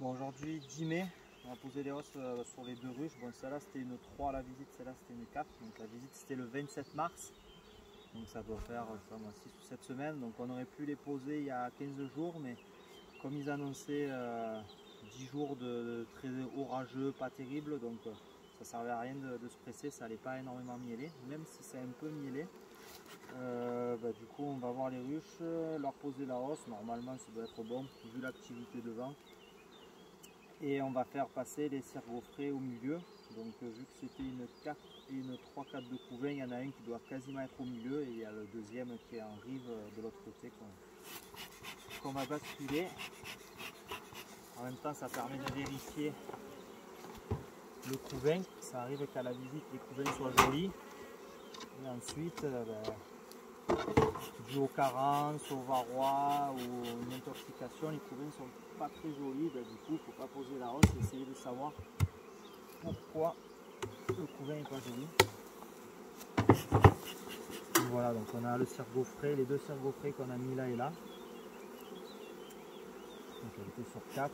Bon, aujourd'hui 10 mai, on va poser les hausses sur les deux ruches. Bon, celle-là c'était une 3 à la visite, celle-là c'était une 4. Donc la visite c'était le 27 mars. Donc ça doit faire 6 ou 7 semaines. Donc on aurait pu les poser il y a 15 jours, mais comme ils annonçaient 10 jours de très orageux, pas terrible, donc ça servait à rien de se presser, ça n'allait pas énormément mieler, même si c'est un peu mielé. Du coup on va voir les ruches, leur poser la hausse, normalement ça doit être bon vu l'activité devant. Et on va faire passer les cirgofrais au milieu. Donc vu que c'était une 4 et une 3-4 de couvain, il y en a un qui doit quasiment être au milieu et il y a le deuxième qui est en rive de l'autre côté qu'on va basculer. En même temps ça permet de vérifier le couvain. Ça arrive qu'à la visite les couvains soient jolis. Et ensuite, dû aux carences, au varroa ou une intoxication, les couvains ne sont pas très jolis. Du coup, il ne faut pas poser la hausse et essayer de savoir pourquoi le couvain n'est pas joli. Et voilà, donc on a le cirgofrais, les deux cirgofrais qu'on a mis là et là. Donc elle était sur 4.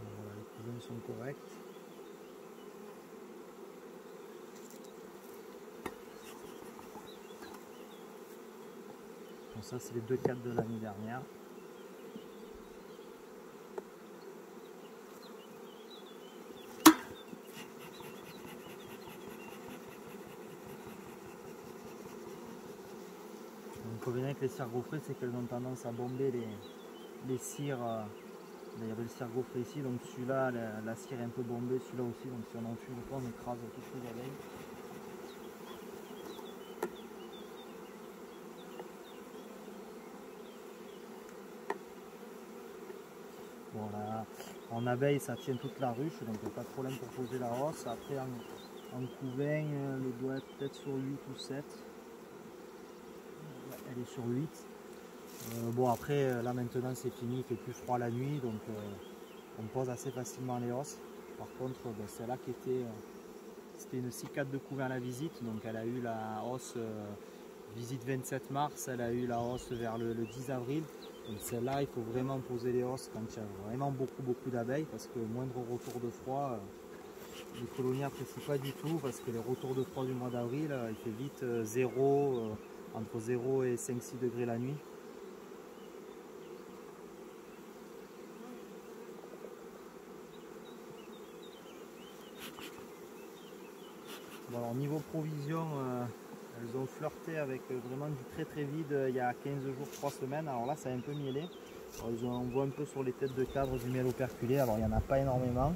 Voilà, les couvains sont corrects. Bon, ça c'est les 2-4 de l'année dernière. L'inconvénient avec les cirgofrais, c'est qu'elles ont tendance à bomber les cires. Il y avait le cirgofrais ici, donc celui-là, la cire est un peu bombée, celui-là aussi, donc si on en fume pas, on écrase toutes les abeilles. Voilà, en abeille ça tient toute la ruche, donc il n'y a pas de problème pour poser la hausse. Après en couvain, elle doit être peut-être sur 8 ou 7. Elle est sur 8. Bon après là maintenant c'est fini, il fait plus froid la nuit, donc on pose assez facilement les hausses. Par contre celle-là qui était, c'était une 6-4 de couvain à la visite, donc elle a eu la hausse visite 27 mars, elle a eu la hausse vers le 10 avril. Donc celle-là il faut vraiment poser les hausses quand il y a vraiment beaucoup d'abeilles, parce que moindre retour de froid, les colonies n'apprécient pas du tout, parce que les retours de froid du mois d'avril, il fait vite 0, entre 0 et 5-6 degrés la nuit. Bon, alors niveau provision, elles ont flirté avec vraiment du très vide il y a 15 jours, 3 semaines. Alors là, ça a un peu mielé. Alors, on voit un peu sur les têtes de cadre du miel operculé. Alors il n'y en a pas énormément,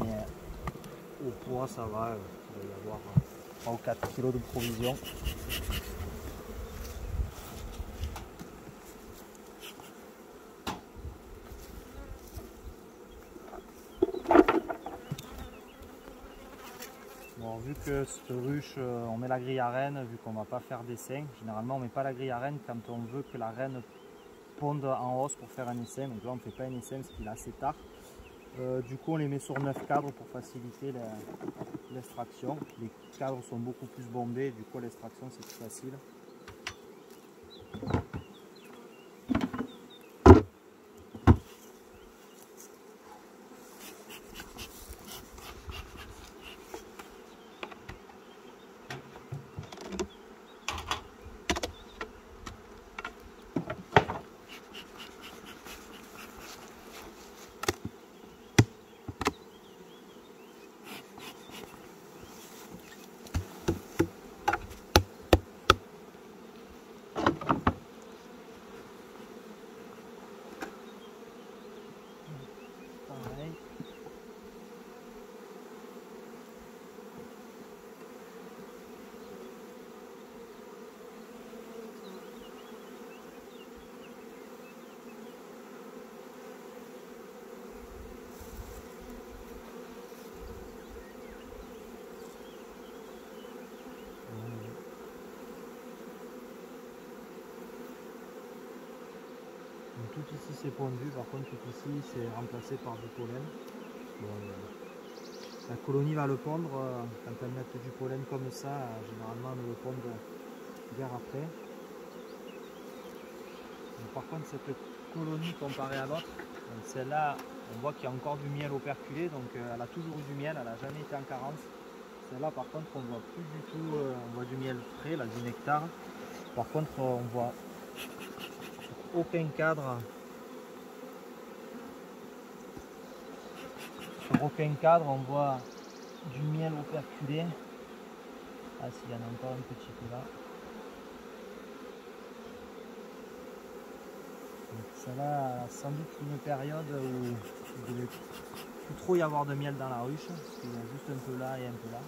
mais au poids, ça va. Il va y avoir 3 ou 4 kg de provision. Bon, vu que cette ruche, on met la grille à reine, vu qu'on ne va pas faire d'essaim, généralement on ne met pas la grille à reine quand on veut que la reine ponde en hausse pour faire un essaim. Donc là on ne fait pas un essaim parce qu'il est assez tard. Du coup on les met sur 9 cadres pour faciliter l'extraction. Les cadres sont beaucoup plus bombés, du coup l'extraction c'est plus facile. Donc, tout ici c'est pondu, par contre tout ici c'est remplacé par du pollen. Bon, la colonie va le pondre quand elles mettent du pollen comme ça, généralement elles le pondent vers après. Donc, par contre cette colonie comparée à l'autre, celle-là on voit qu'il y a encore du miel operculé, donc elle a toujours eu du miel, elle n'a jamais été en carence. Celle-là par contre on voit plus du tout, on voit du miel frais, là, du nectar. Par contre on voit aucun cadre. Sur aucun cadre on voit du miel operculé. Ah si, il y en a encore un petit peu là. Celle-là a sans doute une période où il ne devait plus trop y avoir de miel dans la ruche, parce qu'il y a juste un peu là et un peu là.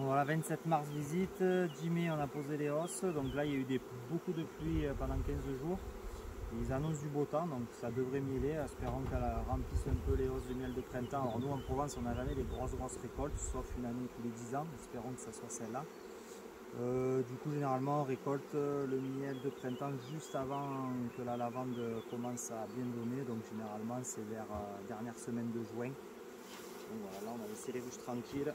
Voilà, 27 mars visite, 10 mai on a posé les hausses, donc là il y a eu beaucoup de pluie pendant 15 jours. Ils annoncent du beau temps, donc ça devrait mieler, espérons qu'elle remplisse un peu les hausses de miel de printemps. Alors nous en Provence on n'a jamais des grosses récoltes, sauf une année tous les 10 ans, espérons que ça soit celle-là. Du coup généralement on récolte le miel de printemps juste avant que la lavande commence à bien donner, donc généralement c'est vers dernière semaine de juin. Donc voilà, là on a laissé les ruches tranquilles.